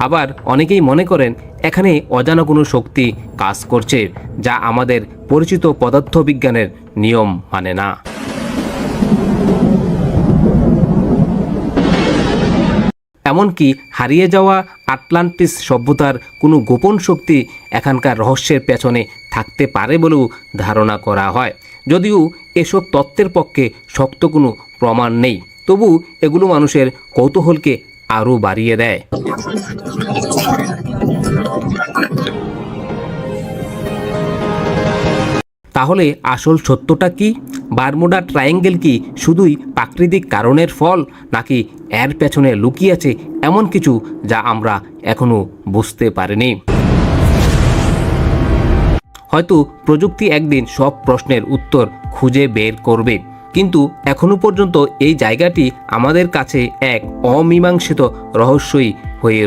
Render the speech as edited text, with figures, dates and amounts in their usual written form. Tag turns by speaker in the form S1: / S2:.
S1: আবার অনেকেই মনে করেন এখানে অজানা কোনো শক্তি কাজ করছে, যা আমাদের পরিচিত পদার্থবিজ্ঞানের নিয়ম মানে না। এমনকি হারিয়ে যাওয়া আটলান্টিস সভ্যতার কোনো গোপন শক্তি এখানকার রহস্যের পেছনে থাকতে পারে বলেও ধারণা করা হয়। যদিও এসব তত্ত্বের পক্ষে শক্ত কোনো প্রমাণ নেই, তবু এগুলো মানুষের কৌতূহলকে আরও বাড়িয়ে দেয়। তাহলে আসল সত্যটা কি? বারমুডা ট্রায়াঙ্গেল কি শুধুই প্রাকৃতিক কারণের ফল, নাকি এর পেছনে লুকিয়ে আছে এমন কিছু যা আমরা এখনো বুঝতে পারিনি? হয়তো প্রযুক্তি একদিন সব প্রশ্নের উত্তর খুঁজে বের করবে, কিন্তু এখনো পর্যন্ত এই জায়গাটি আমাদের কাছে এক অমীমাংসিত রহস্যই হয়ে